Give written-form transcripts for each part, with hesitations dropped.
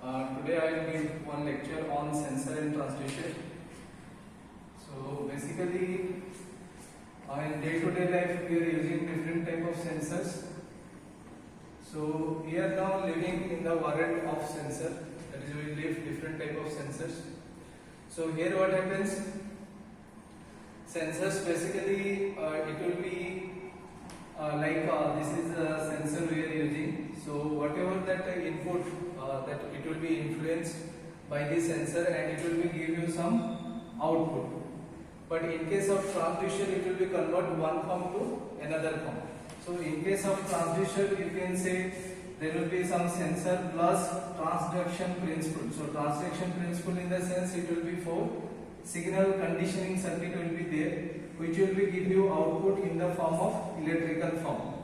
Today I will give one lecture on sensor and transducer. So basically, in day-to-day life we are using different type of sensors. So we are now living in the world of sensor. That is, we live different type of sensors. So here what happens? Sensors basically it will be this is a sensor we are using. So whatever that input that it will be influenced by the sensor and it will be give you some output. But in case of transducer, it will be convert one form to another form. So in case of transducer, you can say there will be some sensor plus transduction principle. So transduction principle in the sense it will be for signal conditioning circuit will be there, which will be give you output in the form of electrical form.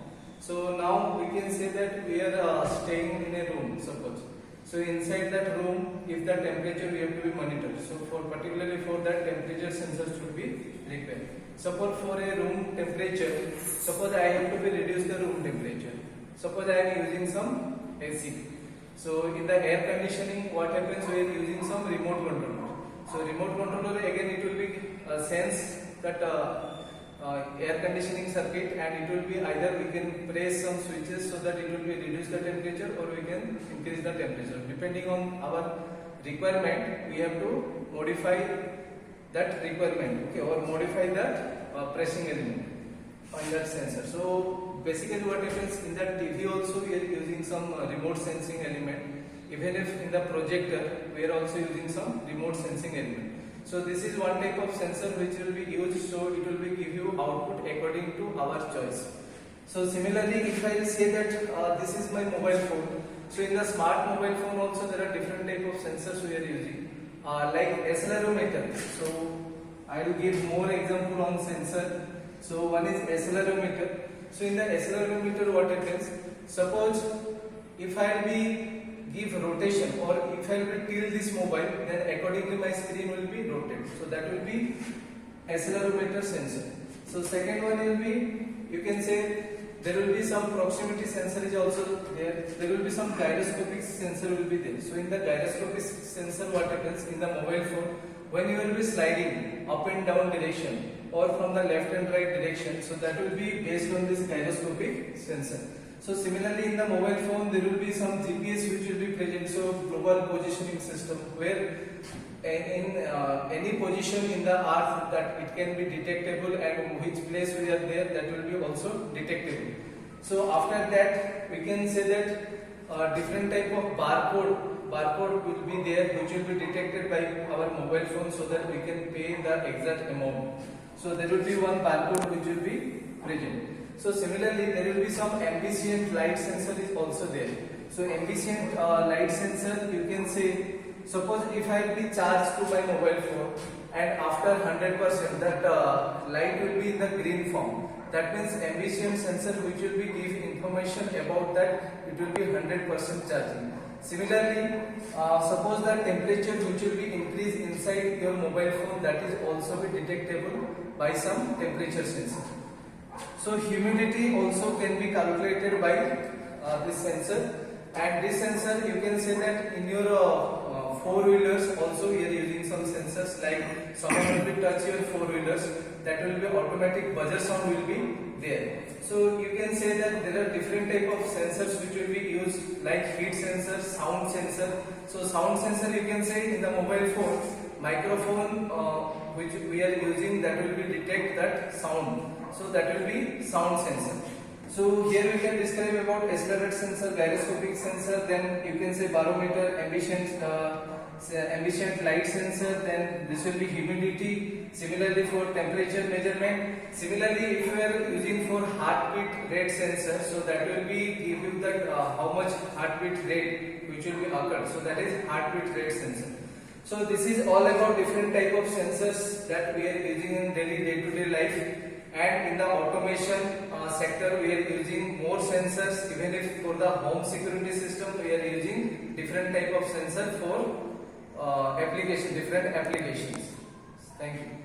So now we can say that we are staying in a room, suppose. So inside that room, if the temperature we have to be monitored. So particularly for that, temperature sensors should be required. Suppose for a room temperature, suppose I have to be reduce the room temperature. Suppose I am using some AC. So in the air conditioning, what happens? We are using some remote controller. So remote controller again it will be sense that air conditioning circuit, and it will be either we can press some switches so that it will be reduce the temperature, or we can increase the temperature. Depending on our requirement, we have to modify that requirement, okay, or modify that pressing element on that sensor. So basically what happens in that TV also we are using some remote sensing element. Even if in the projector we are also using some remote sensing element. So this is one type of sensor which will be used, so it will be give you output according to our choice. So similarly, if I say that this is my mobile phone, so in the smart mobile phone also there are different type of sensors we are using, like accelerometer. So I will give more example on sensor. So one is accelerometer. So in the accelerometer what happens? Suppose if I will be give rotation, or if I will tilt this mobile, then accordingly my screen will be rotated. So that will be accelerometer sensor. So second one will be, you can say there will be some proximity sensor is also there. There will be some gyroscopic sensor will be there. So in the gyroscopic sensor what happens in the mobile phone, when you will be sliding up and down direction or from the left and right direction, so that will be based on this gyroscopic sensor. So similarly in the mobile phone there will be some GPS which will be present, so global positioning system, where in any position in the earth that it can be detectable, and which place we are there, that will be also detectable. So after that we can say that different type of barcode will be there, which will be detected by our mobile phone, so that we can pay the exact amount. So there will be one barcode which will be present. So similarly there will be some ambient light sensor is also there. So ambient light sensor, you can say, suppose if I will be charged to my mobile phone and after 100% that light will be in the green form. That means ambient sensor which will be give information about that it will be 100% charging. Similarly, suppose the temperature which will be increased inside your mobile phone, that is also be detectable by some temperature sensor. So humidity also can be calculated by this sensor, and this sensor you can say that in your four-wheelers also we are using some sensors, like someone will be touch your four-wheelers, that will be automatic buzzer sound will be there. So you can say that there are different type of sensors which will be used, like heat sensor, sound sensor. So sound sensor you can say in the mobile phone, microphone which we are using, that will be detect that sound. So that will be sound sensor. So here we can describe about accelerated sensor, gyroscopic sensor, then you can say barometer, ambient light sensor, then this will be humidity. Similarly for temperature measurement. Similarly if you are using for heartbeat rate sensor, so that will be give you that how much heartbeat rate which will be occurred. So that is heartbeat rate sensor. So this is all about different type of sensors that we are using in daily day-to-day life. And in the automation sector we are using more sensors. Even if for the home security system we are using different type of sensor for different applications. Thank you.